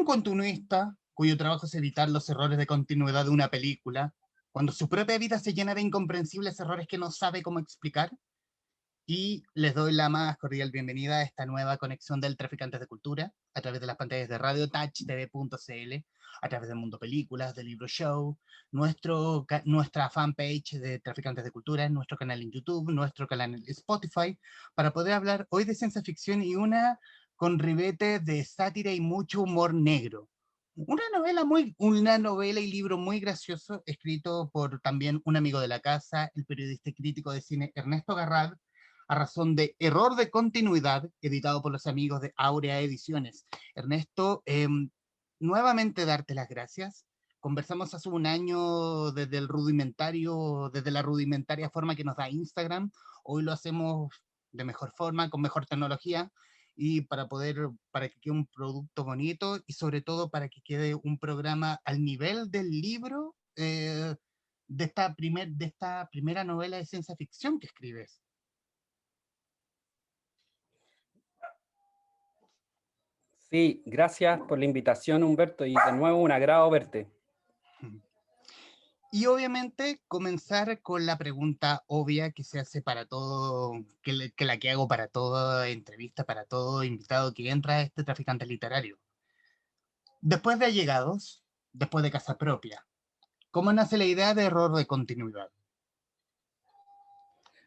un continuista cuyo trabajo es evitar los errores de continuidad de una película, cuando su propia vida se llena de incomprensibles errores que no sabe cómo explicar? Y les doy la más cordial bienvenida a esta nueva conexión del Traficantes de Cultura, a través de las pantallas de Radio touchtv.cl, a través de Mundo Películas, de Libro Show, nuestra fanpage de Traficantes de Cultura, nuestro canal en YouTube, nuestro canal en Spotify, para poder hablar hoy de ciencia ficción y una con ribete de sátira y mucho humor negro. Una novela y libro muy gracioso, escrito por también un amigo de la casa, el periodista y crítico de cine Ernesto Garrad, a razón de Error de Continuidad, editado por los amigos de Aurea Ediciones. Ernesto, nuevamente darte las gracias. Conversamos hace un año desde la rudimentaria forma que nos da Instagram. Hoy lo hacemos de mejor forma, con mejor tecnología, y para que quede un producto bonito y sobre todo para que quede un programa al nivel del libro de esta primera novela de ciencia ficción que escribes. Sí, gracias por la invitación, Humberto, y de nuevo un agrado verte. Y obviamente comenzar con la pregunta obvia que se hace para todo, la que hago para toda entrevista, para todo invitado que entra a este traficante literario. Después de Allegados, después de Casa Propia, ¿cómo nace la idea de Error de Continuidad?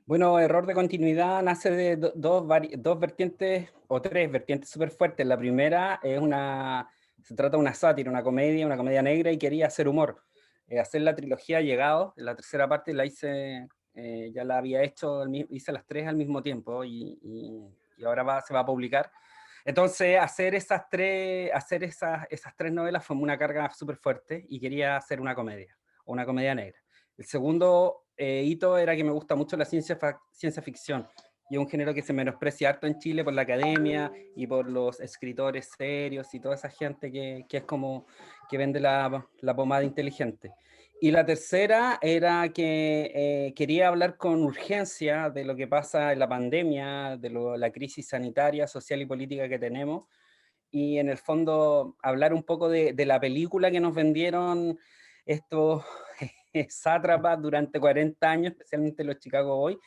Bueno, Error de Continuidad nace de dos vertientes o tres vertientes súper fuertes. La primera se trata de una sátira, una comedia negra, y quería hacer humor. Hacer la trilogía Llegados, la tercera parte la hice, ya la había hecho, hice las tres al mismo tiempo y ahora se va a publicar. Entonces, esas tres novelas fue una carga súper fuerte y quería hacer una comedia, o una comedia negra. El segundo hito era que me gusta mucho la ciencia ficción, y es un género que se menosprecia harto en Chile por la academia y por los escritores serios y toda esa gente que es como que vende la pomada inteligente. Y la tercera era que quería hablar con urgencia de lo que pasa en la pandemia, de la crisis sanitaria, social y política que tenemos, y en el fondo hablar un poco de la película que nos vendieron estos sátrapas durante 40 años, especialmente los Chicago Boys,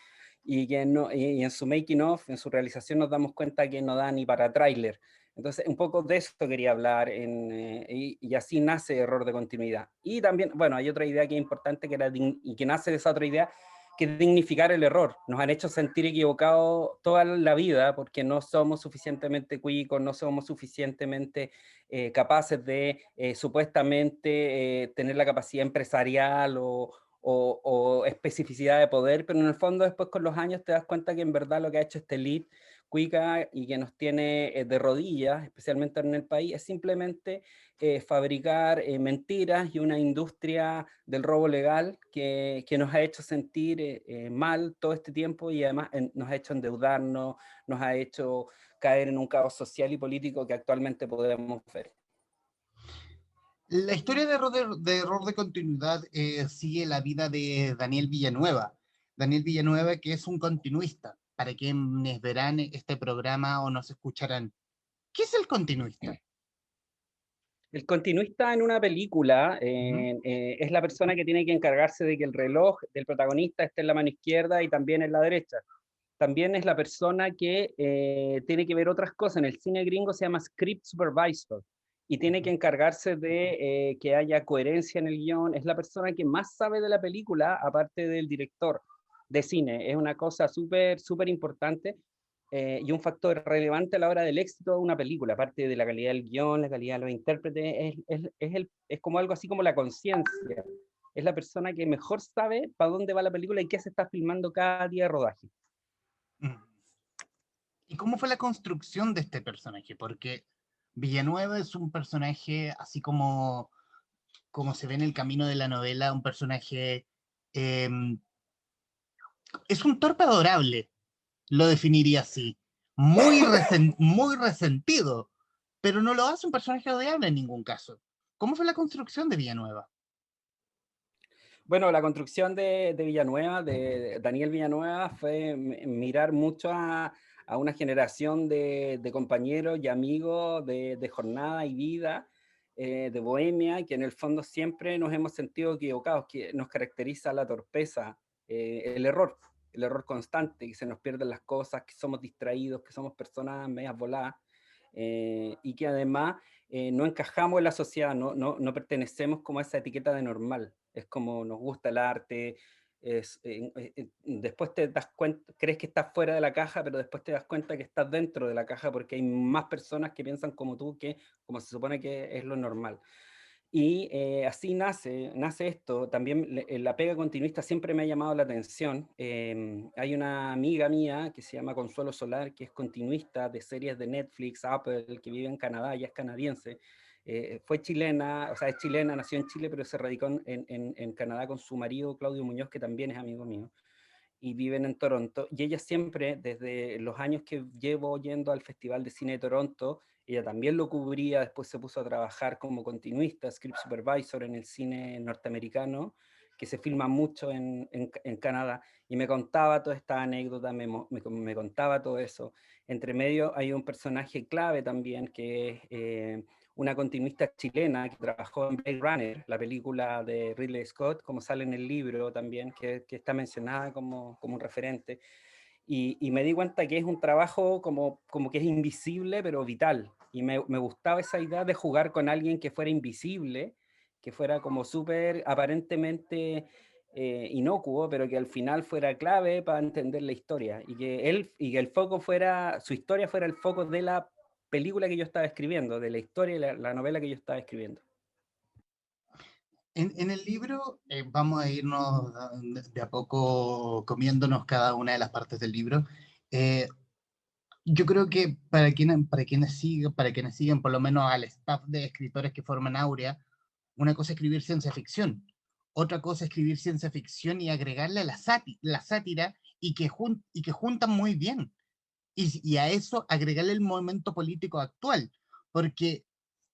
y en su making of, en su realización, nos damos cuenta que no da ni para tráiler. Entonces, un poco de esto quería hablar, y así nace Error de Continuidad. Y también, bueno, hay otra idea que es importante, y que nace de esa otra idea, que es dignificar el error. Nos han hecho sentir equivocados toda la vida porque no somos suficientemente cuicos, no somos suficientemente capaces de supuestamente tener la capacidad empresarial o especificidad de poder, pero en el fondo después con los años te das cuenta que en verdad lo que ha hecho este elite cuica y que nos tiene de rodillas, especialmente en el país, es simplemente fabricar mentiras y una industria del robo legal que nos ha hecho sentir mal todo este tiempo, y además nos ha hecho endeudarnos, nos ha hecho caer en un caos social y político que actualmente podemos ver. La historia de Error de Continuidad sigue la vida de Daniel Villanueva. Daniel Villanueva, que es un continuista. Para quienes verán este programa o nos escucharán, ¿qué es el continuista? El continuista en una película es la persona que tiene que encargarse de que el reloj del protagonista esté en la mano izquierda y también en la derecha. También es la persona que tiene que ver otras cosas. En el cine gringo se llama script supervisor, y tiene que encargarse de que haya coherencia en el guión. Es la persona que más sabe de la película, aparte del director de cine. Es una cosa súper, súper importante, y un factor relevante a la hora del éxito de una película, aparte de la calidad del guión, la calidad de los intérpretes. Es como algo así como la conciencia. Es la persona que mejor sabe para dónde va la película y qué se está filmando cada día de rodaje. ¿Y cómo fue la construcción de este personaje? Porque Villanueva es un personaje, así como se ve en el camino de la novela, un personaje, eh, es un torpe adorable, lo definiría así. Muy resentido, pero no lo hace un personaje odiable en ningún caso. ¿Cómo fue la construcción de Villanueva? Bueno, la construcción de Villanueva, de Daniel Villanueva, fue mirar mucho a una generación de compañeros y amigos de jornada y vida, de Bohemia, que en el fondo siempre nos hemos sentido equivocados, que nos caracteriza la torpeza, el error constante, que se nos pierden las cosas, que somos distraídos, que somos personas medias voladas, y que además no encajamos en la sociedad, no pertenecemos como a esa etiqueta de normal. Es como nos gusta el arte, después te das cuenta, crees que estás fuera de la caja, pero después te das cuenta que estás dentro de la caja porque hay más personas que piensan como tú, que como se supone que es lo normal. Y así nace esto. También la pega continuista siempre me ha llamado la atención. Hay una amiga mía que se llama Consuelo Solar, que es continuista de series de Netflix, Apple, que vive en Canadá, ella es canadiense. Fue chilena, o sea, es chilena, nació en Chile, pero se radicó en Canadá con su marido Claudio Muñoz, que también es amigo mío, y viven en Toronto, y ella siempre, desde los años que llevo yendo al Festival de Cine de Toronto, ella también lo cubría, después se puso a trabajar como continuista, script supervisor en el cine norteamericano, que se filma mucho en Canadá, y me contaba toda esta anécdota, me contaba todo eso. Entre medio hay un personaje clave también, que es una continuista chilena que trabajó en Blade Runner, la película de Ridley Scott, como sale en el libro también, que está mencionada como un referente. Y me di cuenta que es un trabajo como que es invisible, pero vital. Y me gustaba esa idea de jugar con alguien que fuera invisible, que fuera como súper aparentemente inocuo, pero que al final fuera clave para entender la historia. Y que el foco fuera, su historia fuera el foco de la película que yo estaba escribiendo, de la historia y la novela que yo estaba escribiendo. En el libro vamos a irnos de a poco comiéndonos cada una de las partes del libro. Eh, yo creo que para quienes siguen por lo menos al staff de escritores que forman Aurea, una cosa es escribir ciencia ficción, otra cosa es escribir ciencia ficción y agregarle la sátira y que juntan muy bien. Y a eso agregarle el momento político actual, porque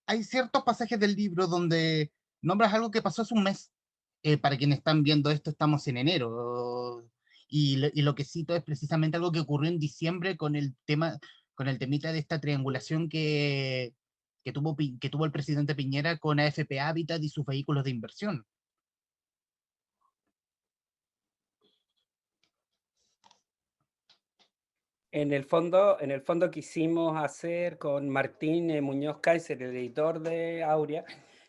hay ciertos pasajes del libro donde nombras algo que pasó hace un mes. Para quienes están viendo esto, estamos en enero. Y lo que cito es precisamente algo que ocurrió en diciembre con el temita de esta triangulación que tuvo el presidente Piñera con AFP Habitat y sus vehículos de inversión. En el fondo quisimos hacer con Martín Muñoz Kaiser, el editor de Aurea,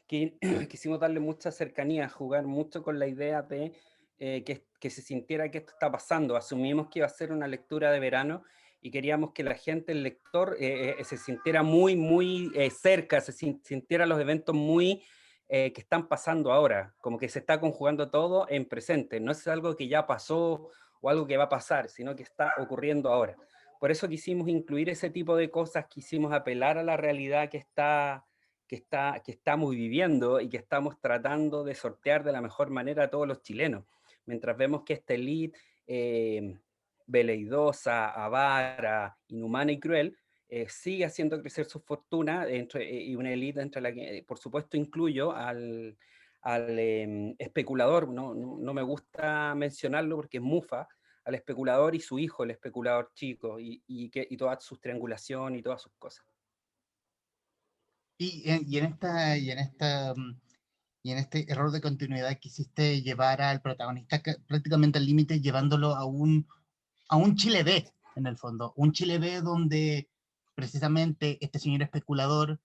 que quisimos darle mucha cercanía, jugar mucho con la idea de que se sintiera que esto está pasando. Asumimos que iba a ser una lectura de verano y queríamos que la gente, el lector, se sintiera muy cerca, sintiera los eventos muy que están pasando ahora, como que se está conjugando todo en presente. No es algo que ya pasó o algo que va a pasar, sino que está ocurriendo ahora. Por eso quisimos incluir ese tipo de cosas, quisimos apelar a la realidad que estamos viviendo y que estamos tratando de sortear de la mejor manera a todos los chilenos. Mientras vemos que esta élite veleidosa, avara, inhumana y cruel, sigue haciendo crecer su fortuna y una élite entre la que, por supuesto, incluyo al especulador, no me gusta mencionarlo porque es mufa, al especulador y su hijo, el especulador chico, y toda su triangulación y todas sus cosas. Y en este error de continuidad quisiste llevar al protagonista prácticamente al límite, llevándolo a un Chile B, en el fondo. Un Chile B donde precisamente este señor especulador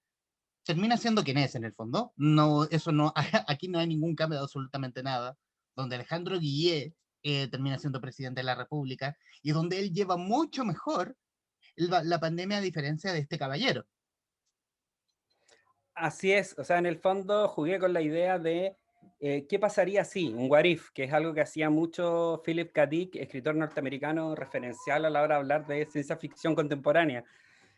termina siendo quien es, en el fondo. No, eso no, aquí no hay ningún cambio de absolutamente nada. Donde Alejandro Guillé termina siendo presidente de la República y donde él lleva mucho mejor la pandemia a diferencia de este caballero. Así es, o sea, en el fondo jugué con la idea de qué pasaría si, un what if, que es algo que hacía mucho Philip K. Dick, escritor norteamericano referencial a la hora de hablar de ciencia ficción contemporánea,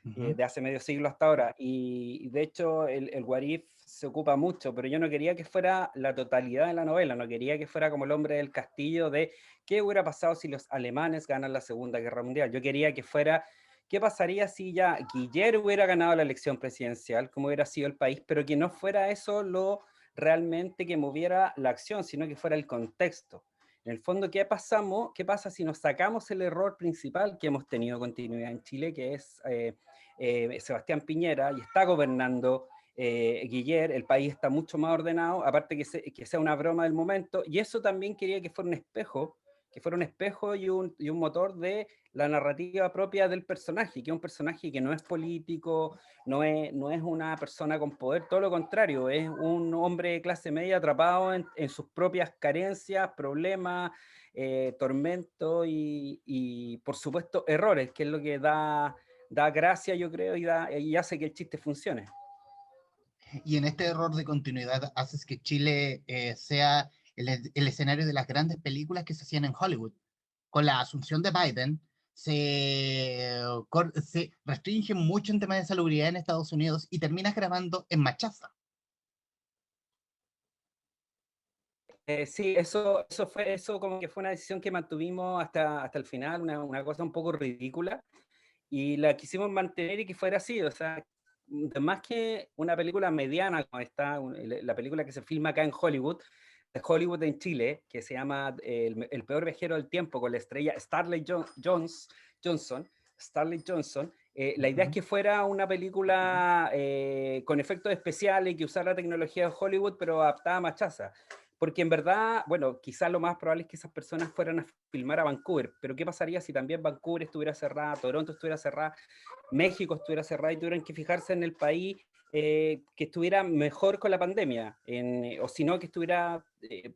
de hace medio siglo hasta ahora. Y de hecho el what if se ocupa mucho, pero yo no quería que fuera la totalidad de la novela, no quería que fuera como el hombre del castillo de qué hubiera pasado si los alemanes ganan la Segunda Guerra Mundial. Yo quería que fuera qué pasaría si ya Guillermo hubiera ganado la elección presidencial, cómo hubiera sido el país, pero que no fuera eso lo realmente que moviera la acción, sino que fuera el contexto. En el fondo, ¿qué pasa si nos sacamos el error principal que hemos tenido continuidad en Chile, que es Sebastián Piñera, y está gobernando Guillermo, el país está mucho más ordenado, aparte que sea una broma del momento, y eso también quería que fuera un espejo y un motor de la narrativa propia del personaje, que es un personaje que no es político, no es una persona con poder, todo lo contrario, es un hombre de clase media atrapado en sus propias carencias, problemas, tormentos y, por supuesto, errores, que es lo que da gracia, yo creo, y hace que el chiste funcione. Y en este error de continuidad haces que Chile sea el escenario de las grandes películas que se hacían en Hollywood. Con la asunción de Biden, se restringe mucho en temas de salubridad en Estados Unidos y terminas grabando en Machaza. Sí, eso como que fue una decisión que mantuvimos hasta el final, una cosa un poco ridícula, y la quisimos mantener y que fuera así, o sea, más que una película mediana como esta, la película que se filma acá en Hollywood, de Hollywood en Chile, que se llama El peor viajero del tiempo, con la estrella Johnson, Starley Johnson. La idea es que fuera una película con efectos especiales y que usara la tecnología de Hollywood, pero adaptada a Machaza. Porque en verdad, bueno, quizás lo más probable es que esas personas fueran a filmar a Vancouver, pero ¿qué pasaría si también Vancouver estuviera cerrada, Toronto estuviera cerrada, México estuviera cerrada y tuvieran que fijarse en el país que estuviera mejor con la pandemia, o si no, que estuviera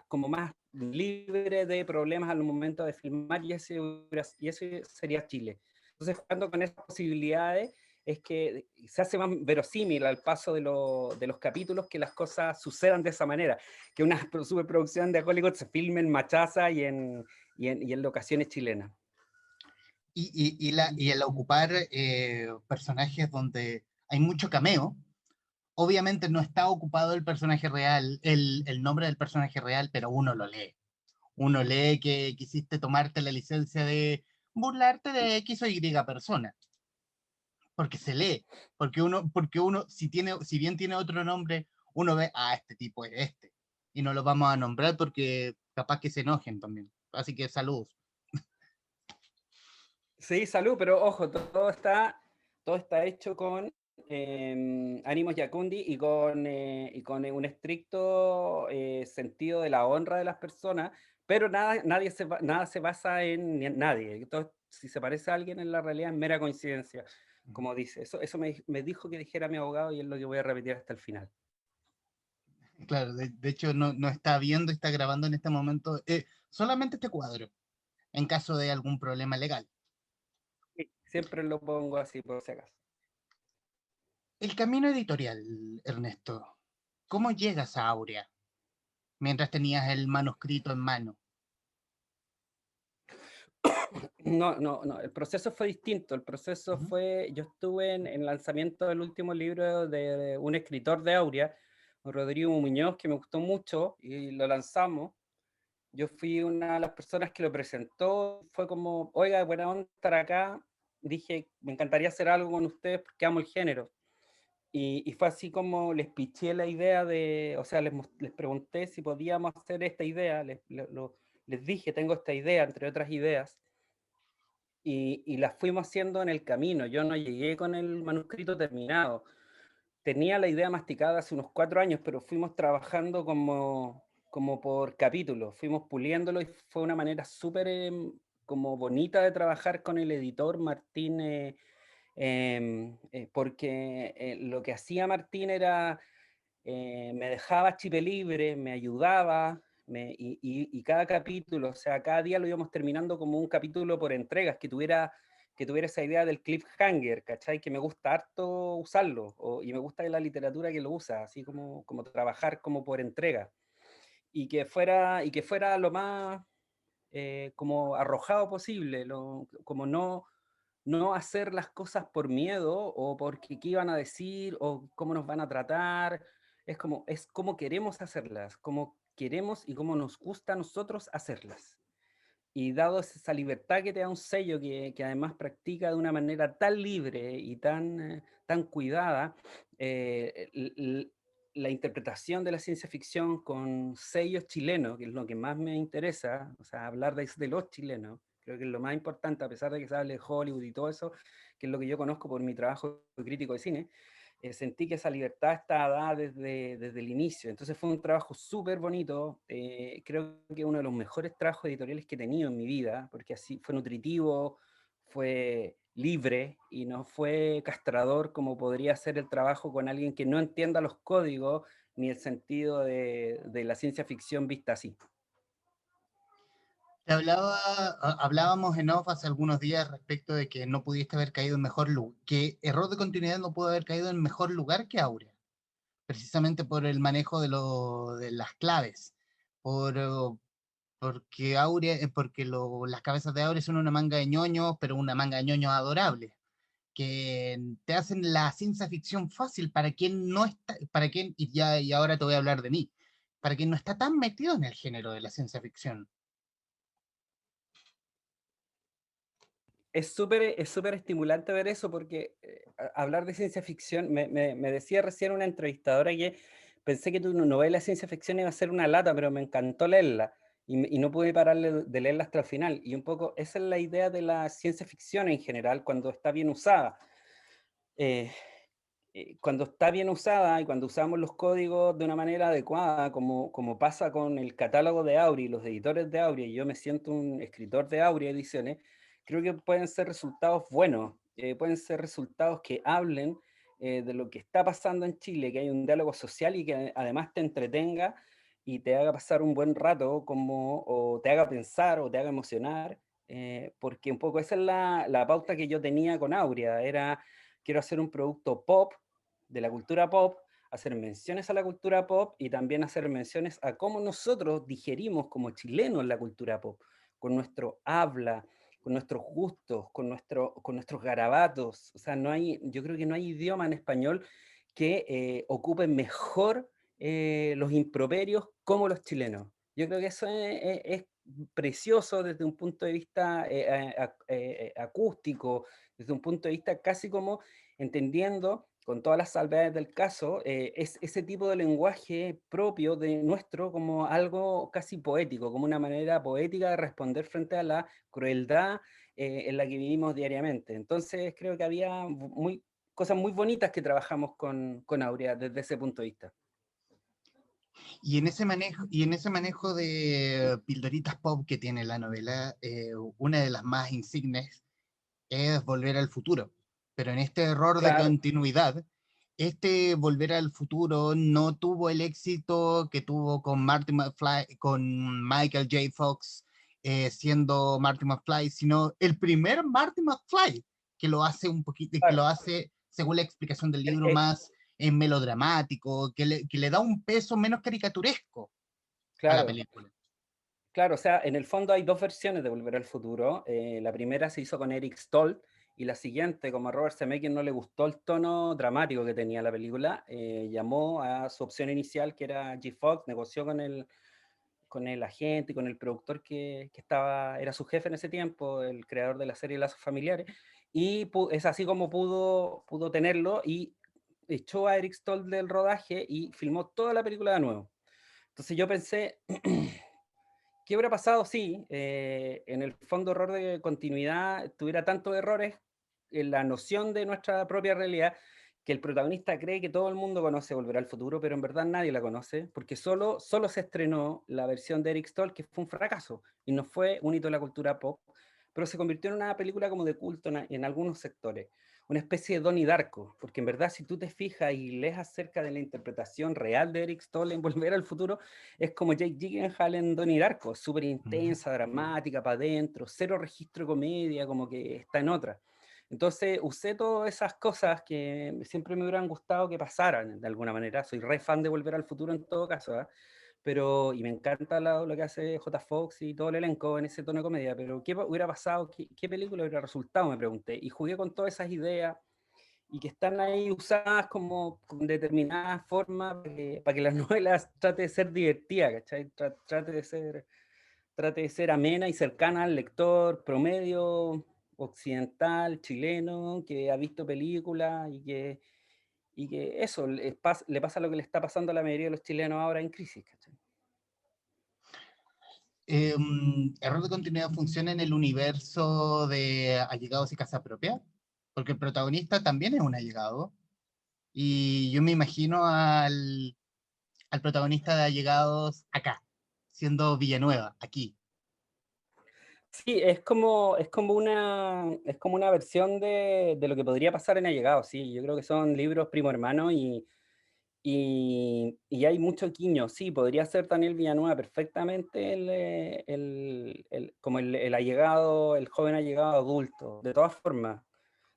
como más libre de problemas al momento de filmar, y ese sería Chile. Entonces, jugando con esas posibilidades, es que se hace más verosímil al paso de los capítulos que las cosas sucedan de esa manera, que una superproducción de Hollywood se filme en Machaza y en locaciones chilenas. Y el ocupar personajes donde hay mucho cameo, obviamente no está ocupado el personaje real, el nombre del personaje real, pero uno lo lee. Uno lee que quisiste tomarte la licencia de burlarte de X o Y persona, porque se lee, porque uno si bien tiene otro nombre, uno ve, este tipo es este, y no lo vamos a nombrar porque capaz que se enojen también. Así que saludos. Sí, salud, pero ojo, todo está hecho con ánimos yacundi y con un estricto sentido de la honra de las personas, pero nada se basa en nadie. Entonces, si se parece a alguien en la realidad es mera coincidencia, como dice. Eso me dijo que dijera mi abogado y es lo que voy a repetir hasta el final. Claro, de hecho no está viendo, está grabando en este momento solamente este cuadro, en caso de algún problema legal. Sí, siempre lo pongo así por si acaso. El camino editorial, Ernesto, ¿cómo llegas a Aurea mientras tenías el manuscrito en mano? No, el proceso fue distinto. El proceso Ujú. fue, yo estuve en el lanzamiento del último libro de un escritor de Aurea, Rodrigo Muñoz, que me gustó mucho y lo lanzamos. Yo fui una de las personas que lo presentó, fue como, oiga, buena onda estar acá. Dije, me encantaría hacer algo con ustedes porque amo el género. Y fue así como les piché la idea o sea, les pregunté si podíamos hacer esta idea, les dije, tengo esta idea, entre otras ideas, y las fuimos haciendo en el camino. Yo no llegué con el manuscrito terminado. Tenía la idea masticada hace unos 4 años, pero fuimos trabajando como por capítulos, fuimos puliéndolo y fue una manera súper como bonita de trabajar con el editor Martín, porque lo que hacía Martín era me dejaba chip libre, me ayudaba, y cada capítulo, o sea, cada día lo íbamos terminando como un capítulo por entregas, que tuviera esa idea del cliffhanger, ¿cachai? Que me gusta harto usarlo, y me gusta la literatura que lo usa, así como trabajar como por entrega, y que fuera lo más como arrojado posible, como no hacer las cosas por miedo o porque qué iban a decir o cómo nos van a tratar. Es como queremos hacerlas, como queremos y como nos gusta a nosotros hacerlas. Y dado esa libertad que te da un sello que además practica de una manera tan libre y tan cuidada, la interpretación de la ciencia ficción con sellos chilenos, que es lo que más me interesa, o sea, hablar de los chilenos, creo que es lo más importante, a pesar de que se hable de Hollywood y todo eso, que es lo que yo conozco por mi trabajo de crítico de cine, sentí que esa libertad estaba dada desde el inicio. Entonces fue un trabajo súper bonito, creo que uno de los mejores trabajos editoriales que he tenido en mi vida, porque así fue nutritivo, fue libre y no fue castrador como podría ser el trabajo con alguien que no entienda los códigos ni el sentido de la ciencia ficción vista así. Hablábamos en off hace algunos días respecto de que no pudiste haber caído en mejor lugar, que error de continuidad no pudo haber caído en mejor lugar que Aurea, precisamente por el manejo de las claves, por, porque Aurea, las cabezas de Aurea son una manga de ñoños, pero una manga de ñoños adorable, que te hacen la ciencia ficción fácil para quien no está, y ahora te voy a hablar de mí, para quien no está tan metido en el género de la ciencia ficción. Es súper estimulante ver eso porque hablar de ciencia ficción, me decía recién una entrevistadora que pensé que tu novela de ciencia ficción iba a ser una lata, pero me encantó leerla y no pude parar de leerla hasta el final. Y un poco esa es la idea de la ciencia ficción en general cuando está bien usada. Eh, Cuando está bien usada y cuando usamos los códigos de una manera adecuada, como pasa con el catálogo de Aurea y los editores de Aurea, y yo me siento un escritor de Aurea Ediciones, creo que pueden ser resultados buenos, pueden ser resultados que hablen de lo que está pasando en Chile, que hay un diálogo social y que además te entretenga y te haga pasar un buen rato, o te haga pensar o te haga emocionar, porque un poco esa es la pauta que yo tenía con Aurea, era quiero hacer un producto pop, de la cultura pop, hacer menciones a la cultura pop y también hacer menciones a cómo nosotros digerimos como chilenos la cultura pop, con nuestro habla, con nuestros gustos, con nuestros garabatos. O sea, yo creo que no hay idioma en español que ocupe mejor los improperios como los chilenos. Yo creo que eso es precioso desde un punto de vista acústico, desde un punto de vista casi como entendiendo con todas las salvedades del caso, es ese tipo de lenguaje propio de nuestro como algo casi poético, como una manera poética de responder frente a la crueldad en la que vivimos diariamente. Entonces creo que había cosas muy bonitas que trabajamos con Aurea desde ese punto de vista. Y en ese manejo de pildoritas pop que tiene la novela, una de las más insignes es Volver al Futuro. Pero en este error de Claro, continuidad, este Volver al Futuro no tuvo el éxito que tuvo con Marty McFly, con Michael J. Fox siendo Marty McFly, sino el primer Marty McFly, que lo hace un poquito, que claro. lo hace, según la explicación del El- libro, el- más melodramático, que le da un peso menos caricaturesco a la claro, película. claro, o sea, en el fondo hay dos versiones de Volver al Futuro. La primera se hizo con Eric Stoltz y la siguiente, como a Robert Zemeckis no le gustó el tono dramático que tenía la película, llamó a su opción inicial, que era G. Fox, negoció con el agente y con el productor que era su jefe en ese tiempo, el creador de la serie Lazos Familiares, y es así como pudo tenerlo y echó a Eric Stoltz del rodaje y filmó toda la película de nuevo. Entonces yo pensé, ¿qué hubiera pasado si en el fondo error de continuidad tuviera tantos errores en la noción de nuestra propia realidad que el protagonista cree que todo el mundo conoce Volver al Futuro, pero en verdad nadie la conoce, porque solo se estrenó la versión de Eric Stoll, que fue un fracaso, y no fue un hito de la cultura pop, pero se convirtió en una película como de culto en algunos sectores, una especie de Donnie Darko, porque en verdad si tú te fijas y lees acerca de la interpretación real de Eric Stoll en Volver al Futuro, es como Jake Gyllenhaal en Donnie Darko, súper Ujú. intensa, dramática, para adentro, cero registro de comedia, como que está en otra. Entonces usé todas esas cosas que siempre me hubieran gustado que pasaran de alguna manera. Soy re fan de Volver al Futuro en todo caso, ¿eh? Y me encanta lo que hace J. Fox y todo el elenco en ese tono de comedia, pero ¿qué hubiera pasado? ¿Qué película hubiera resultado? Me pregunté. Y jugué con todas esas ideas y que están ahí usadas como con determinada forma para que las novelas trate de ser divertida, ¿cachai? Trate de ser amena y cercana al lector promedio occidental, chileno, que ha visto películas y que eso, le pasa lo que le está pasando a la mayoría de los chilenos ahora en crisis, ¿cachai? Error de continuidad funciona en el universo de allegados y casa propia, porque el protagonista también es un allegado. Y yo me imagino al protagonista de Allegados acá, siendo Villanueva, aquí. Sí, es como una versión de lo que podría pasar en Allegados, sí. Yo creo que son libros primo hermano y hay mucho guiño, sí, podría ser Daniel Villanueva perfectamente como el allegado, el joven allegado adulto, de todas formas,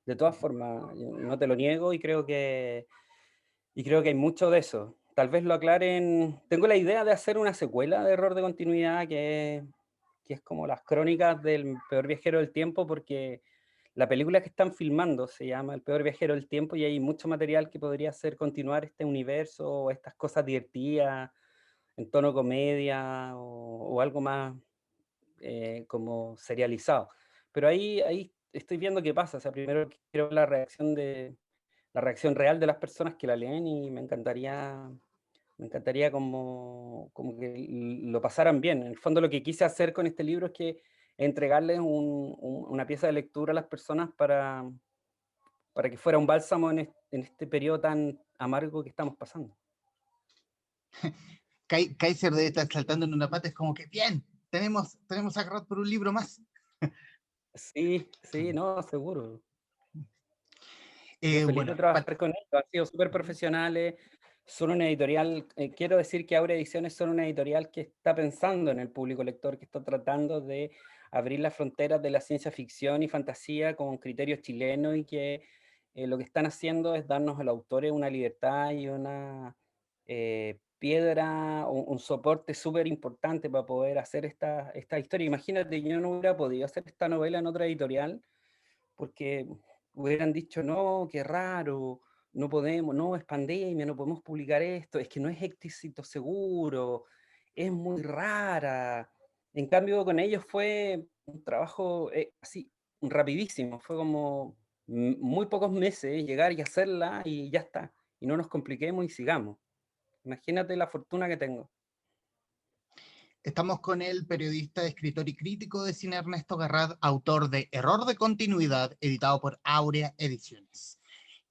yo no te lo niego y creo que hay mucho de eso. Tal vez lo aclaren, tengo la idea de hacer una secuela de Error de Continuidad que es como las crónicas del peor viajero del tiempo, porque la película que están filmando se llama El peor viajero del tiempo y hay mucho material que podría hacer continuar este universo o estas cosas divertidas en tono comedia o algo más como serializado. Pero ahí estoy viendo qué pasa. O sea, primero quiero ver la reacción real de las personas que la leen y me encantaría como que lo pasaran bien. En el fondo lo que quise hacer con este libro es que entregarles una pieza de lectura a las personas para que fuera un bálsamo en este periodo tan amargo que estamos pasando. Kaiser debe estar saltando en una pata, es como que, bien, tenemos a Rod por un libro más. Sí, sí, no, seguro. Yo feliz de Bueno, trabajar con ellos, han sido súper profesionales, son una editorial, quiero decir que Aura Ediciones son una editorial que está pensando en el público lector, que está tratando de abrir las fronteras de la ciencia ficción y fantasía con criterios chilenos y que lo que están haciendo es darnos a los autores una libertad y una piedra, un soporte súper importante para poder hacer esta historia. Imagínate, yo no hubiera podido hacer esta novela en otra editorial porque hubieran dicho, no, qué raro, no podemos, no, es pandemia, no podemos publicar esto, es que no es éxito seguro, es muy rara. En cambio, con ellos fue un trabajo así, rapidísimo, fue como muy pocos meses llegar y hacerla y ya está. Y no nos compliquemos y sigamos. Imagínate la fortuna que tengo. estamos con el periodista, escritor y crítico de cine Ernesto Garrad, autor de Error de Continuidad, editado por Aurea Ediciones.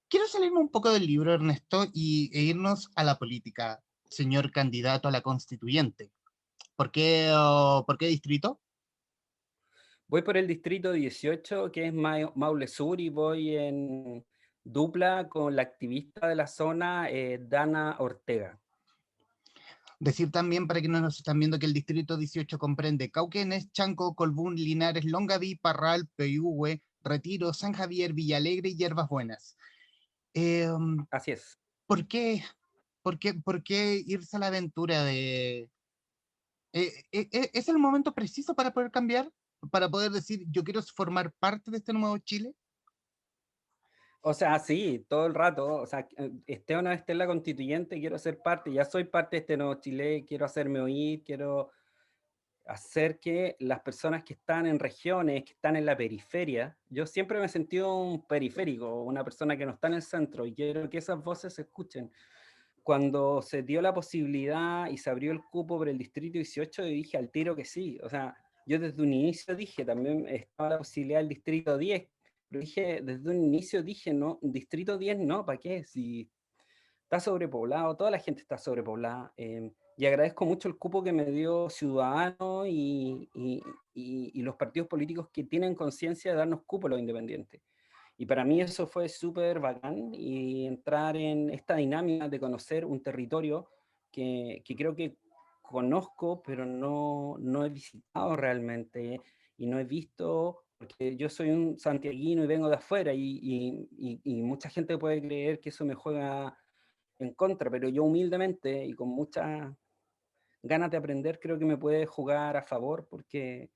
Quiero salirme un poco del libro, Ernesto, e irnos a la política, señor candidato a la constituyente. ¿Por qué distrito? Voy por el distrito 18, que es Maule Sur, y voy en dupla con la activista de la zona, Dana Ortega. Decir también, para quienes nos están viendo, que el distrito 18 comprende Cauquenes, Chanco, Colbún, Linares, Longaví, Parral, Peyúgue, Retiro, San Javier, Villalegre y Hierbas Buenas. Eh, Así es. ¿Por qué? Por qué irse a la aventura de... ¿Es el momento preciso para poder cambiar? Para poder decir, yo quiero formar parte de este nuevo Chile. O sea, sí, todo el rato. O sea, esté o no esté en la constituyente, quiero ser parte. Ya soy parte de este nuevo Chile, quiero hacerme oír, quiero hacer que las personas que están en regiones, que están en la periferia, yo siempre me he sentido un periférico, una persona que no está en el centro, y quiero que esas voces se escuchen. Cuando se dio la posibilidad y se abrió el cupo por el distrito 18, yo dije al tiro que sí. O sea, yo desde un inicio dije, también estaba la posibilidad del distrito 10, pero dije, desde un inicio dije, no, distrito 10 no, ¿para qué? Si está sobrepoblado, toda la gente está sobrepoblada. Y agradezco mucho el cupo que me dio Ciudadanos y los partidos políticos que tienen conciencia de darnos cupo a los independientes. Y para mí eso fue súper bacán y entrar en esta dinámica de conocer un territorio que creo que conozco, pero no he visitado realmente y no he visto, porque yo soy un santiaguino y vengo de afuera y mucha gente puede creer que eso me juega en contra, pero yo humildemente y con muchas ganas de aprender creo que me puede jugar a favor porque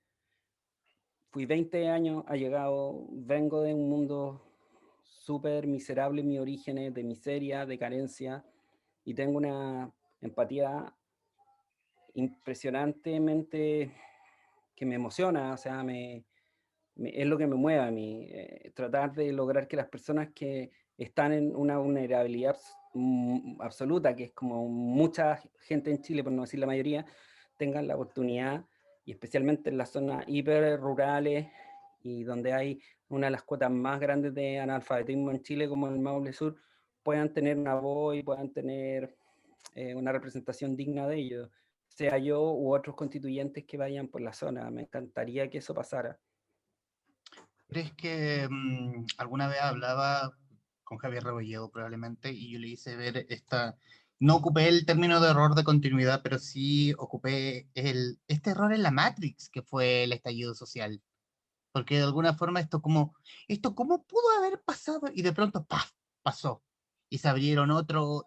fui 20 años allegado, vengo de un mundo súper miserable en mis orígenes, de miseria, de carencia, y tengo una empatía impresionantemente que me emociona, o sea, es lo que me mueve a mí, tratar de lograr que las personas que están en una vulnerabilidad absoluta, que es como mucha gente en Chile, por no decir la mayoría, tengan la oportunidad, y especialmente en las zonas hiper rurales y donde hay una de las cuotas más grandes de analfabetismo en Chile, como el Maule Sur, puedan tener una voz y puedan tener una representación digna de ellos, sea yo u otros constituyentes que vayan por la zona. Me encantaría que eso pasara. ¿Crees que alguna vez hablaba con Javier Rebolledo probablemente y yo le hice ver esta, no ocupé el término de error de continuidad, pero sí ocupé este error en la Matrix que fue el estallido social? Porque de alguna forma esto cómo pudo haber pasado y de pronto, ¡paf!, pasó. Y se abrieron otros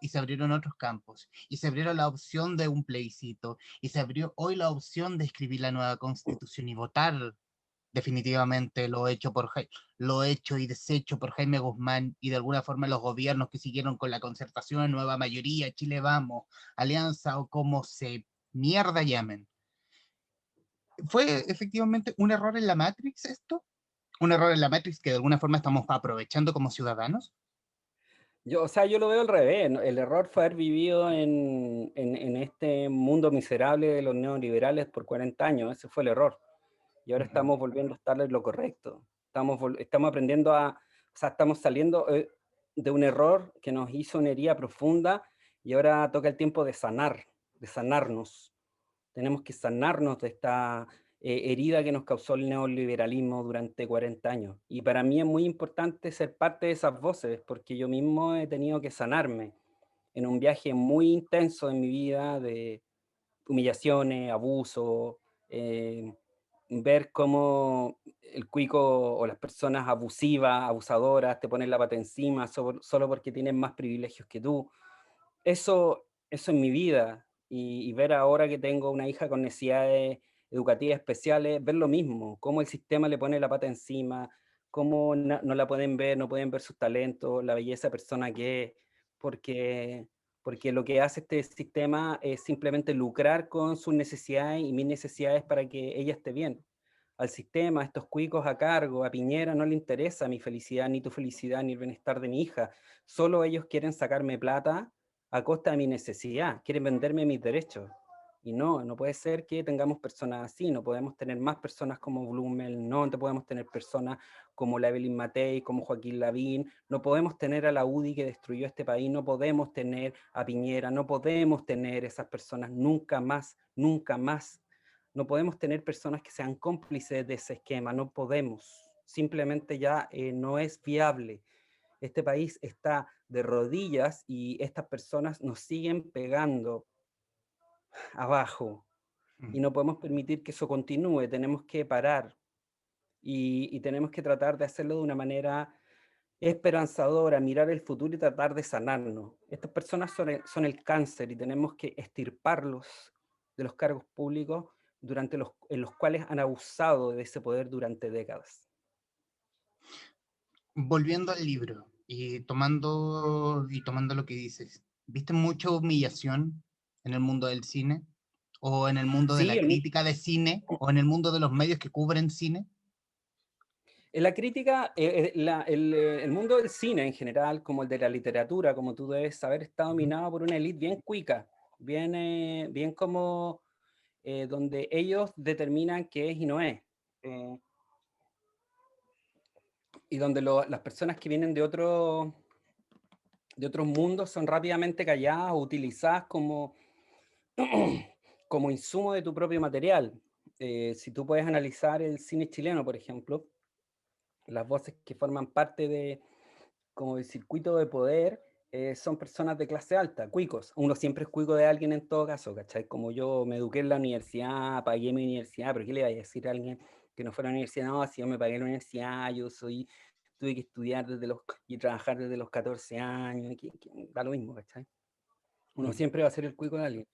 campos, y se abrieron la opción de un plebiscito, y se abrió hoy la opción de escribir la nueva constitución y votar definitivamente lo hecho y deshecho por Jaime Guzmán y de alguna forma los gobiernos que siguieron con la concertación, nueva mayoría, Chile Vamos, Alianza o como se mierda llamen. ¿Fue efectivamente un error en la Matrix esto? ¿Un error en la Matrix que de alguna forma estamos aprovechando como ciudadanos? Yo, o sea, yo lo veo al revés, ¿no? El error fue haber vivido en este mundo miserable de los neoliberales por 40 años, ese fue el error. Y ahora Ujú. estamos volviendo a estar en lo correcto. Estamos aprendiendo o sea, estamos saliendo de un error que nos hizo una herida profunda y ahora toca el tiempo de sanarnos. Tenemos que sanarnos de esta herida que nos causó el neoliberalismo durante 40 años. Y para mí es muy importante ser parte de esas voces, porque yo mismo he tenido que sanarme en un viaje muy intenso en mi vida de humillaciones, abuso, eh, ver cómo el cuico o las personas abusivas, abusadoras, te ponen la pata encima solo porque tienen más privilegios que tú. Eso en mi vida, y ver ahora que tengo una hija con necesidades educativas especiales, ver lo mismo, cómo el sistema le pone la pata encima, cómo no la pueden ver, no pueden ver sus talentos, la belleza de persona que es, porque, porque lo que hace este sistema es simplemente lucrar con sus necesidades y mis necesidades para que ella esté bien. Al sistema, a estos cuicos a cargo, a Piñera no le interesa mi felicidad, ni tu felicidad, ni el bienestar de mi hija. Solo ellos quieren sacarme plata a costa de mi necesidad, quieren venderme mis derechos. Y no, no puede ser que tengamos personas así, no podemos tener más personas como Blumel, no podemos tener personas como la Evelyn Matei, como Joaquín Lavín, no podemos tener a la UDI que destruyó este país, no podemos tener a Piñera, no podemos tener esas personas nunca más, nunca más. No podemos tener personas que sean cómplices de ese esquema, no podemos. Simplemente ya no es viable. Este país está de rodillas y estas personas nos siguen pegando abajo y Mm. no podemos permitir que eso continúe, tenemos que parar y tenemos que tratar de hacerlo de una manera esperanzadora, mirar el futuro y tratar de sanarnos. Estas personas son el cáncer y tenemos que extirparlos de los cargos públicos en los cuales han abusado de ese poder durante décadas. Volviendo al libro y tomando lo que dices, ¿viste mucha humillación en el mundo del cine? ¿O en el mundo de Sí, la crítica de cine? ¿O en el mundo de los medios que cubren cine? en la crítica, el mundo del cine en general, como el de la literatura, como tú debes saber, está Ujú. dominado por una élite bien cuica, bien como donde ellos determinan qué es y no es. Eh, y donde las personas que vienen de otros mundos son rápidamente calladas o utilizadas como insumo de tu propio material. Si tú puedes analizar el cine chileno, por ejemplo, las voces que forman parte de como el circuito de poder son personas de clase alta, cuicos. Uno siempre es cuico de alguien en todo caso, ¿cachai? Como yo me eduqué en la universidad, pagué mi universidad, pero ¿qué le vaya a decir a alguien que no fuera a la universidad? No, si yo me pagué la universidad, tuve que estudiar y trabajar desde los 14 años, da lo mismo, ¿cachai? Uno Mm. siempre va a ser el cuico de alguien.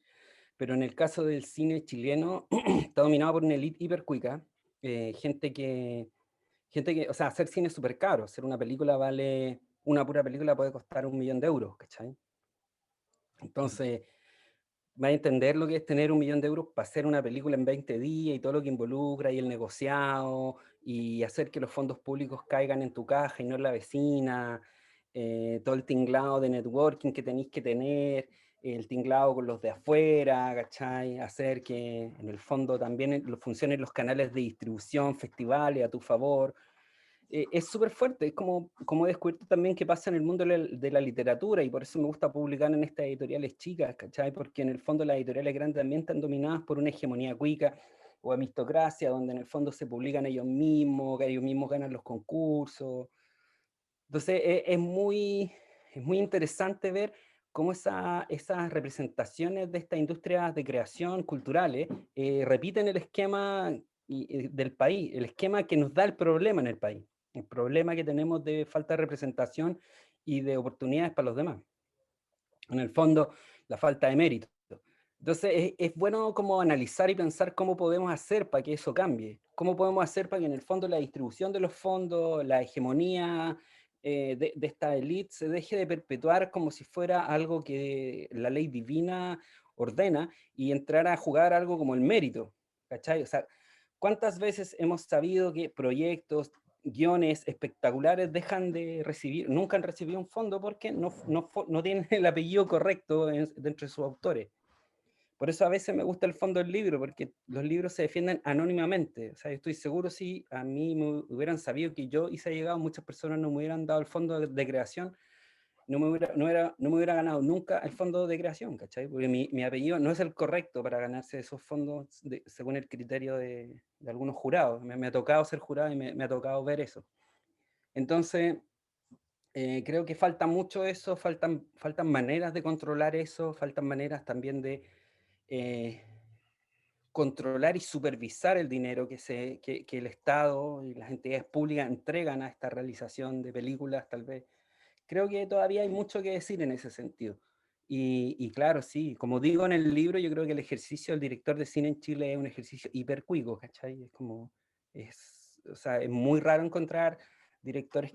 Pero en el caso del cine chileno, está dominado por una elite hipercuica, eh, gente que, o sea, hacer cine es súper caro, hacer una pura película puede costar 1 millón de euros, ¿cachai? Mm. Entonces, va a entender lo que es tener 1 millón de euros para hacer una película en 20 días y todo lo que involucra y el negociado y hacer que los fondos públicos caigan en tu caja y no en la vecina, todo el tinglado de networking que tenéis que tener, el tinglado con los de afuera, ¿cachai? Hacer que en el fondo también funcionen los canales de distribución, festivales a tu favor. Es súper fuerte, es como he descubierto también qué pasa en el mundo de la literatura, y por eso me gusta publicar en estas editoriales chicas, ¿cachai? Porque en el fondo las editoriales grandes también están dominadas por una hegemonía cuica o amistocracia, donde en el fondo se publican ellos mismos, que ellos mismos ganan los concursos. Entonces es muy interesante ver cómo esas representaciones de estas industrias de creación culturales repiten el esquema del país, el esquema que nos da el problema en el país, el problema que tenemos de falta de representación y de oportunidades para los demás. En el fondo, la falta de mérito. Entonces es bueno como analizar y pensar cómo podemos hacer para que eso cambie, cómo podemos hacer para que en el fondo la distribución de los fondos, la hegemonía de esta élite se deje de perpetuar como si fuera algo que la ley divina ordena y entrar a jugar algo como el mérito, ¿cachai? O sea, ¿cuántas veces hemos sabido que proyectos, guiones espectaculares dejan de recibir, nunca han recibido un fondo porque no tienen el apellido correcto dentro de sus autores? Por eso a veces me gusta el fondo del libro, porque los libros se defienden anónimamente. O sea, yo estoy seguro si a mí me hubieran sabido que yo hice llegado, muchas personas no me hubieran dado el fondo de creación, no me hubiera ganado nunca el fondo de creación, ¿cachai? Porque mi apellido no es el correcto para ganarse esos fondos según el criterio de algunos jurados. Me ha tocado ser jurado y me ha tocado ver eso. Entonces, creo que falta mucho eso, faltan maneras de controlar eso, faltan maneras también de eh, controlar y supervisar el dinero que el Estado y las entidades públicas entregan a esta realización de películas, tal vez. Creo que todavía hay mucho que decir en ese sentido. Y claro, sí, como digo en el libro, yo creo que el ejercicio del director de cine en Chile es un ejercicio hipercuico, ¿cachai? O sea, es muy raro encontrar directores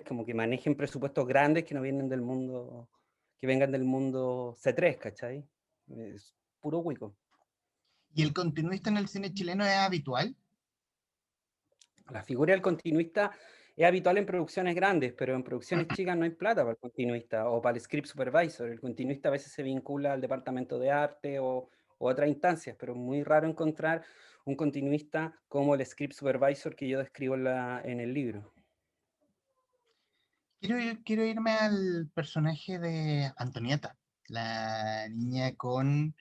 como que manejen presupuestos grandes que no vienen del mundo, que vengan del mundo C3, ¿cachai? Es puro cuico. ¿Y el continuista en el cine chileno es habitual? La figura del continuista es habitual en producciones grandes, pero en producciones chicas no hay plata para el continuista o para el script supervisor. El continuista a veces se vincula al departamento de arte o otras instancias, pero es muy raro encontrar un continuista como el script supervisor que yo describo en el libro. Quiero irme al personaje de Antonieta, la niña con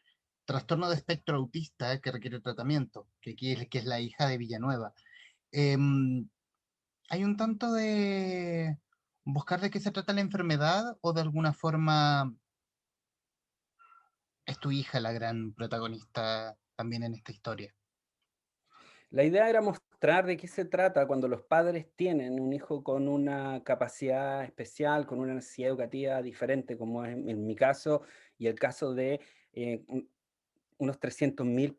trastorno de espectro autista que requiere tratamiento, que es la hija de Villanueva. Em, Hay un tanto de buscar de qué se trata la enfermedad o de alguna forma es tu hija la gran protagonista también en esta historia. La idea era mostrar de qué se trata cuando los padres tienen un hijo con una capacidad especial, con una necesidad educativa diferente, como es en mi caso y el caso de unos 300.000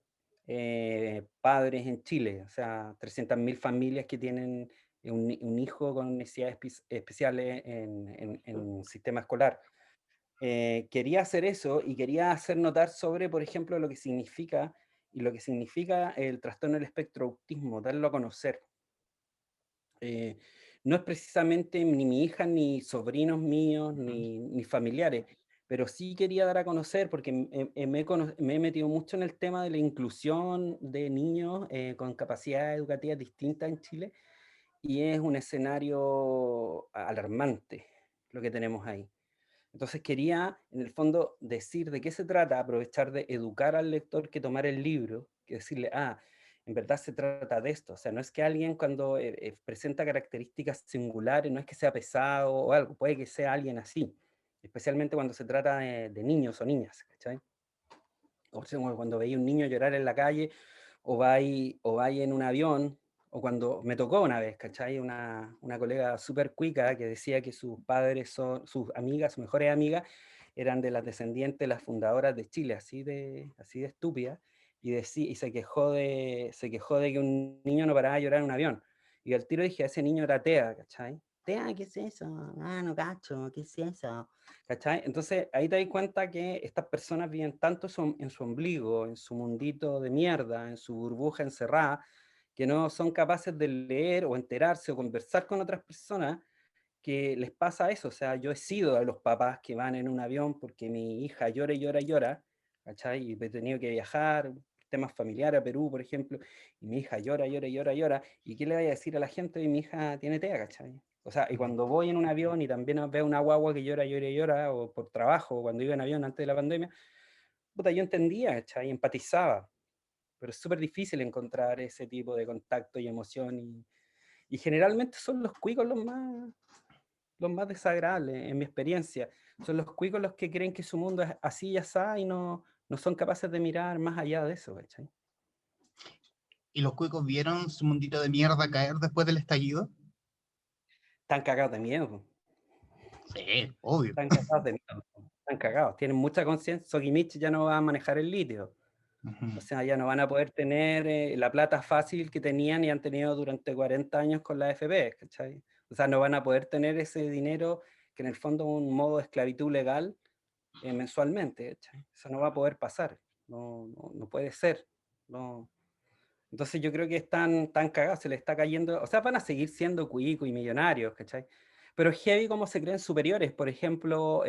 padres en Chile, o sea, 300.000 familias que tienen un hijo con necesidades especiales en un sistema escolar. Quería hacer eso y quería hacer notar sobre, por ejemplo, lo que significa y lo que significa el trastorno del espectro autismo, darlo a conocer. Eh, no es precisamente ni mi hija, ni sobrinos míos, Ujú. ni familiares, pero sí quería dar a conocer porque me he metido mucho en el tema de la inclusión de niños con capacidades educativas distintas en Chile, y es un escenario alarmante lo que tenemos ahí. Entonces quería, en el fondo, decir de qué se trata, aprovechar de educar al lector que tomar el libro, que decirle, en verdad se trata de esto. O sea, no es que alguien cuando presenta características singulares, no es que sea pesado o algo, puede que sea alguien así, especialmente cuando se trata de niños o niñas, ¿cachai? O sea, cuando veía un niño llorar en la calle, o va en un avión, o cuando me tocó una vez, ¿cachai? Una colega súper cuica que decía que sus padres son, sus amigas, sus mejores amigas, eran de las descendientes de las fundadoras de Chile, así de estúpida, y se quejó de que un niño no paraba de llorar en un avión. Y al tiro dije, ese niño era TEA, ¿cachai? TEA, ¿qué es eso? Ah, no cacho, ¿qué es eso? ¿Cachai? Entonces ahí te das cuenta que estas personas viven tanto en su ombligo, en su mundito de mierda, en su burbuja encerrada, que no son capaces de leer o enterarse o conversar con otras personas que les pasa eso. O sea, yo he sido de los papás que van en un avión porque mi hija llora y llora y llora, ¿cachai? Y he tenido que viajar, temas familiares a Perú, por ejemplo, y mi hija llora, llora, llora, llora, ¿y qué le vaya a decir a la gente? Y mi hija tiene TEA, ¿cachai? O sea, y Ujú. cuando voy en un avión y también veo una guagua que llora, llora, llora, o por trabajo, o cuando iba en avión antes de la pandemia, puta, yo entendía, ¿cachai? Empatizaba, pero es súper difícil encontrar ese tipo de contacto y emoción, y generalmente son los cuicos los más desagradables, en mi experiencia. Son los cuicos los que creen que su mundo es así y así, y no son capaces de mirar más allá de eso, ¿cachai? ¿Y los cuicos vieron su mundito de mierda caer después del estallido? Están cagados de miedo, po. Sí, obvio. Están cagados de miedo, po. Están cagados, tienen mucha conciencia. Sokimich ya no va a manejar el litio. O Ujú. sea, ya no van a poder tener la plata fácil que tenían y han tenido durante 40 años con la AFP, ¿cachai? O sea, no van a poder tener ese dinero que en el fondo es un modo de esclavitud legal mensualmente, ¿cachai? Eso no va a poder pasar, no puede ser. No. Entonces yo creo que están cagados, se les está cayendo, o sea, van a seguir siendo cuicos y millonarios, ¿cachai? Pero es heavy cómo se creen superiores. Por ejemplo,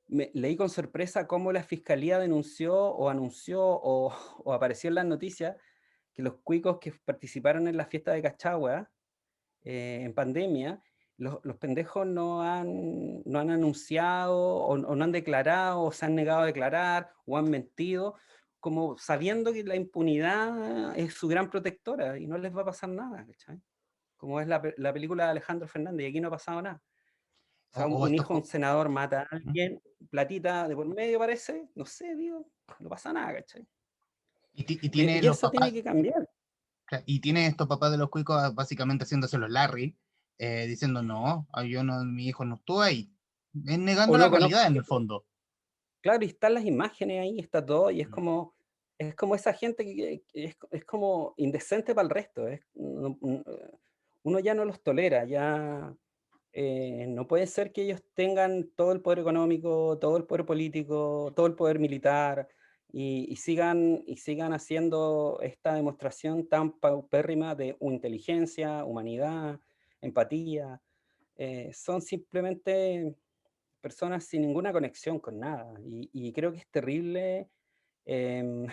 leí con sorpresa cómo la fiscalía denunció o anunció o apareció en las noticias que los cuicos que participaron en la fiesta de Cachagua en pandemia, los pendejos no han anunciado o no han declarado o se han negado a declarar o han mentido, como sabiendo que la impunidad es su gran protectora y no les va a pasar nada, ¿cachai? Como es la película de Alejandro Fernández, y aquí no ha pasado nada. O sea, O un estos... hijo de un senador mata a ¿Mm? alguien, platita de por medio parece, no sé, digo, no pasa nada, ¿cachai? Y tiene Y los eso tiene papás, que cambiar. y tiene estos papás de los cuicos básicamente haciéndose los Larry, diciendo, no, yo no, mi hijo no estuvo ahí. Es O negando la no conozco, realidad en el fondo. claro, y están las imágenes ahí, está todo, y Mm. es como esa gente que es como indecente para el resto. Uno ya no los tolera, ya no puede ser que ellos tengan todo el poder económico, todo el poder político, todo el poder militar, y sigan haciendo esta demostración tan paupérrima de inteligencia, humanidad, empatía. Son simplemente personas sin ninguna conexión con nada. Y creo que es terrible, em,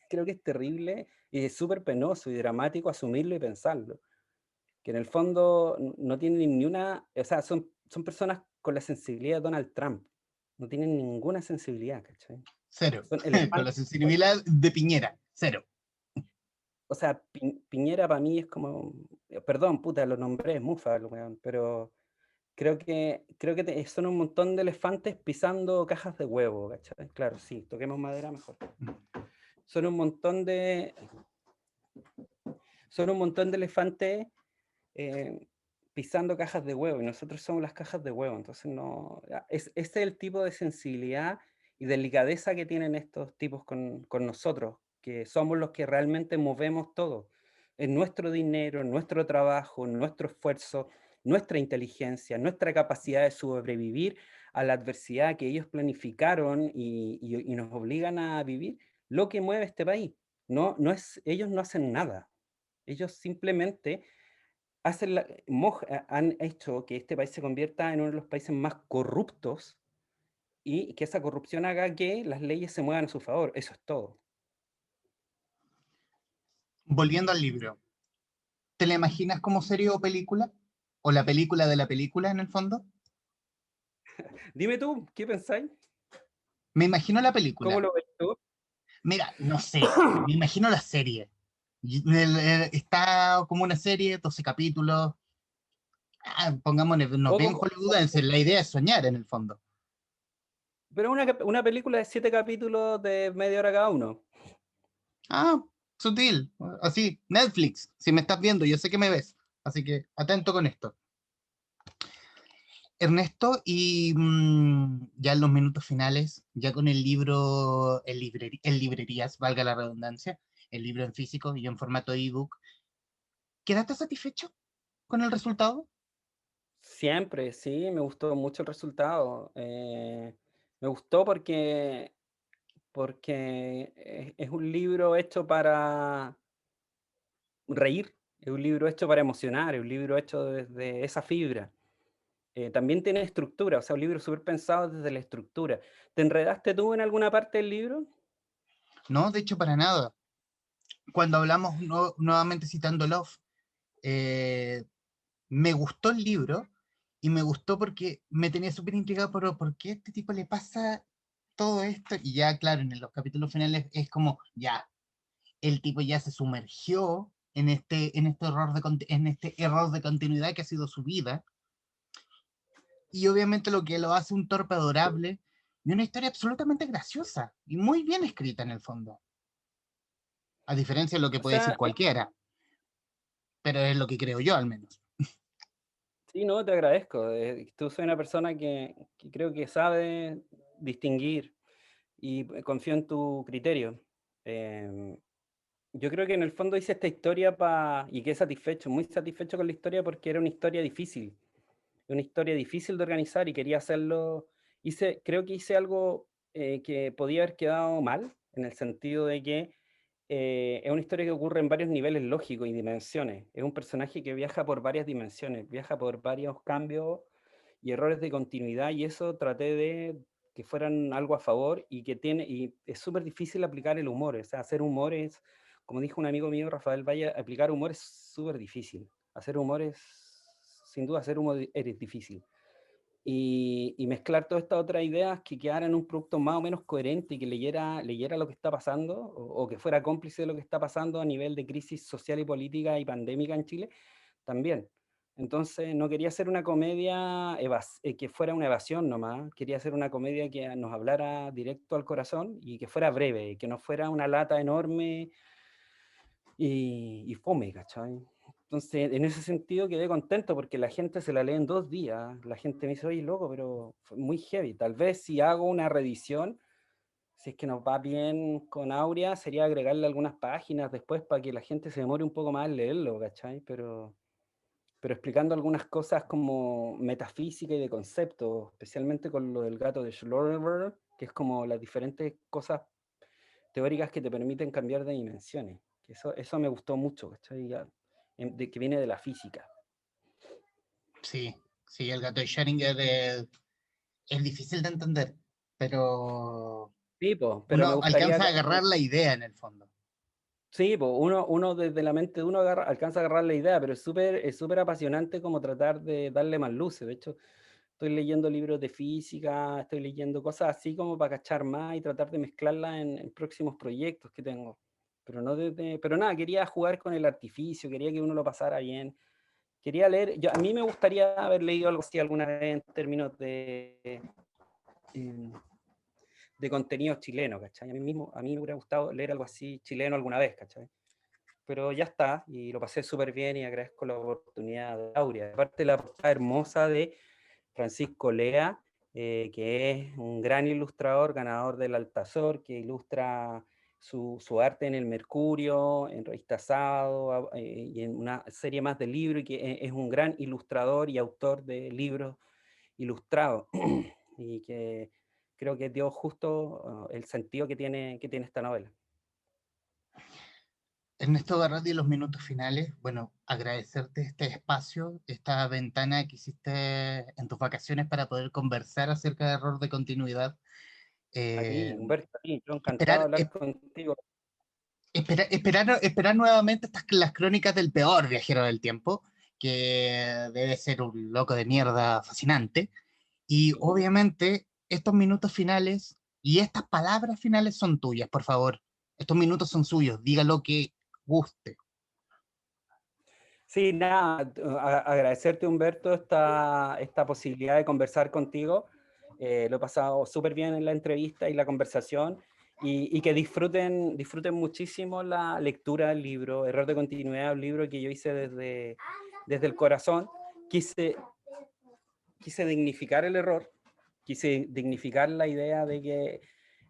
creo que es terrible y es súper penoso y dramático asumirlo y pensarlo. Que en el fondo no tienen ni una, o sea, son personas con la sensibilidad de Donald Trump. No tienen ninguna sensibilidad, ¿cachai? Cero. Son Con la elefantes. sensibilidad de Piñera, cero. O sea, Piñera para mí es como, perdón, puta, lo nombré, es mufa, el weón, pero creo que son un montón de elefantes pisando cajas de huevo, ¿cachai? Claro, sí, toquemos madera mejor. Son un montón de, son un montón de elefantes eh, pisando cajas de huevo y nosotros somos las cajas de huevo. Entonces, no, ese es el tipo de sensibilidad y delicadeza que tienen estos tipos con nosotros, que somos los que realmente movemos todo. Es nuestro dinero, nuestro trabajo, nuestro esfuerzo, nuestra inteligencia, nuestra capacidad de sobrevivir a la adversidad que ellos planificaron y nos obligan a vivir, lo que mueve este país. Ellos no hacen nada. Ellos simplemente han hecho que este país se convierta en uno de los países más corruptos y que esa corrupción haga que las leyes se muevan a su favor. Eso es todo. Volviendo al libro, ¿te la imaginas como serie o película? ¿O la película de la película en el fondo? Dime tú, ¿qué pensáis? Me imagino la ¿Cómo película. lo ves tú? Mira, no sé, me imagino la serie. Está como una serie, 12 capítulos. Pongámonos, nos O ven como- hollywoodenses, la idea es soñar en el fondo. pero una película de 7 capítulos de media hora cada uno. Ah, sutil, así, Netflix, si me estás viendo, yo sé que me ves, así que atento con esto. Ernesto, y ya en los minutos finales, ya con el libro en librerías, valga la redundancia, el libro en físico y en formato ebook, ¿quedaste satisfecho con el resultado? Siempre, sí, me gustó mucho el resultado. Me gustó porque es un libro hecho para reír, es un libro hecho para emocionar, es un libro hecho desde esa fibra. También tiene estructura, o sea, un libro súper pensado desde la estructura. ¿Te enredaste tú en alguna parte del libro? No, de hecho, para nada. cuando hablamos nuevamente citando Love, me gustó el libro y me gustó porque me tenía súper intrigado por qué a este tipo le pasa todo esto. Y ya, claro, en los capítulos finales es como, ya, el tipo ya se sumergió en este error de continuidad que ha sido su vida. Y obviamente lo que lo hace un torpe adorable y una historia absolutamente graciosa y muy bien escrita en el fondo. A diferencia de lo que O puede decir sea, cualquiera, pero es lo que creo yo al menos. sí, no, te agradezco. Tú soy una persona que creo que sabe distinguir y confío en tu criterio. Em, yo creo que en el fondo hice esta historia y quedé satisfecho, muy satisfecho con la historia porque era una historia difícil de organizar y quería hacerlo. Creo que hice algo que podía haber quedado mal, en el sentido de que es una historia que ocurre en varios niveles lógicos y dimensiones. Es un personaje que viaja por varias dimensiones, viaja por varios cambios y errores de continuidad, y eso traté de que fueran algo a favor, y es súper difícil aplicar el humor. O sea, hacer humor es, como dijo un amigo mío, Rafael Valle, aplicar humor es súper difícil. Hacer humor es, sin duda, hacer humor es difícil. Y mezclar todas estas otras ideas que quedaran en un producto más o menos coherente y que leyera lo que está pasando, o que fuera cómplice de lo que está pasando a nivel de crisis social y política y pandémica en Chile, también. Entonces no quería hacer una comedia que fuera una evasión nomás, quería hacer una comedia que nos hablara directo al corazón y que fuera breve, que no fuera una lata enorme y fome, ¿cachai? Entonces, en ese sentido quedé contento porque la gente se la lee en 2 días. La gente me dice, oye, loco, pero fue muy heavy. Tal vez si hago una reedición, si es que nos va bien con Aurea, sería agregarle algunas páginas después para que la gente se demore un poco más en leerlo, ¿cachai? Pero explicando algunas cosas como metafísica y de conceptos, especialmente con lo del gato de Schrödinger, que es como las diferentes cosas teóricas que te permiten cambiar de dimensiones. Eso me gustó mucho, ¿cachai? Que viene de la física. Sí, sí, el gato de Schrödinger es difícil de entender, pero Sí, po, pero me uno gustaría, alcanza a agarrar la idea en el fondo. sí, po, uno desde la mente de uno alcanza a agarrar la idea, pero es súper apasionante como tratar de darle más luces. De hecho, estoy leyendo libros de física, estoy leyendo cosas así como para cachar más y tratar de mezclarlas en próximos proyectos que tengo. Pero nada, quería jugar con el artificio, quería que uno lo pasara bien. Quería leer, a mí me gustaría haber leído algo así alguna vez en términos eh, de contenido chileno, ¿cachai? A mí me hubiera gustado leer algo así chileno alguna vez, ¿cachai? Pero ya está, y lo pasé súper bien y agradezco la oportunidad de Aurea. Aparte la portada hermosa de Francisco Lea, que es un gran ilustrador, ganador del Altazor, que ilustra su arte en el Mercurio, en Revista Sábado, y en una serie más de libros, y que es un gran ilustrador y autor de libros ilustrados, y que creo que dio justo el sentido que tiene esta novela. Ernesto Garraldi, los minutos finales, bueno, agradecerte este espacio, esta ventana que hiciste en tus vacaciones para poder conversar acerca de error de continuidad. A ti, Eh, Humberto, a ti, yo encantado de esperar, hablar contigo. esperar nuevamente las crónicas del peor viajero del tiempo, que debe ser un loco de mierda fascinante. Y obviamente estos minutos finales y estas palabras finales son tuyas, por favor. Estos minutos son suyos, diga lo que guste. Sí, nada, agradecerte, Humberto, esta posibilidad de conversar contigo. Lo he pasado súper bien en la entrevista y la conversación, y que disfruten muchísimo la lectura del libro. Error de continuidad, un libro que yo hice desde el corazón. Quise, quise dignificar el error, quise dignificar la idea de que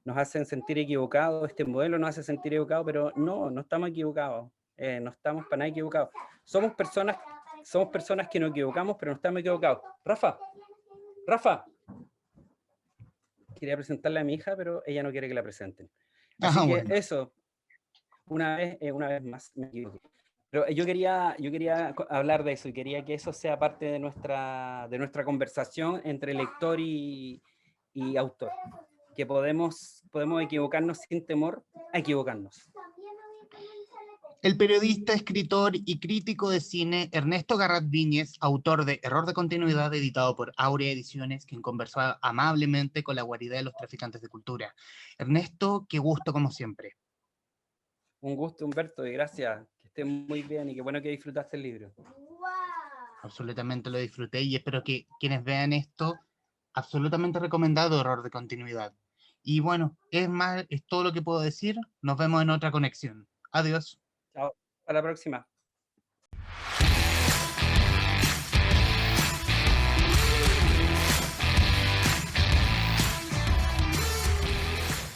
nos hacen sentir equivocados, este modelo nos hace sentir equivocados, pero no estamos equivocados, no estamos para nada equivocados. Somos personas que nos equivocamos, pero no estamos equivocados. Rafa, quería presentarle a mi hija, pero ella no quiere que la presenten. Así Ah, que bueno. eso, una vez más me equivoqué. Pero yo quería hablar de eso, y quería que eso sea parte de nuestra conversación entre lector y autor, que podemos equivocarnos sin temor a equivocarnos. El periodista, escritor y crítico de cine Ernesto Garrat Viñes, autor de Error de Continuidad, editado por Aurea Ediciones, quien conversó amablemente con la guarida de los traficantes de cultura. Ernesto, qué gusto como siempre. Un gusto, Humberto, y gracias. Que estés muy bien y qué bueno que disfrutaste el libro. Absolutamente lo disfruté y espero que quienes vean esto, absolutamente recomendado Error de Continuidad. Y bueno, es más, es todo lo que puedo decir. Nos vemos en otra conexión. Adiós. Chao, hasta la próxima.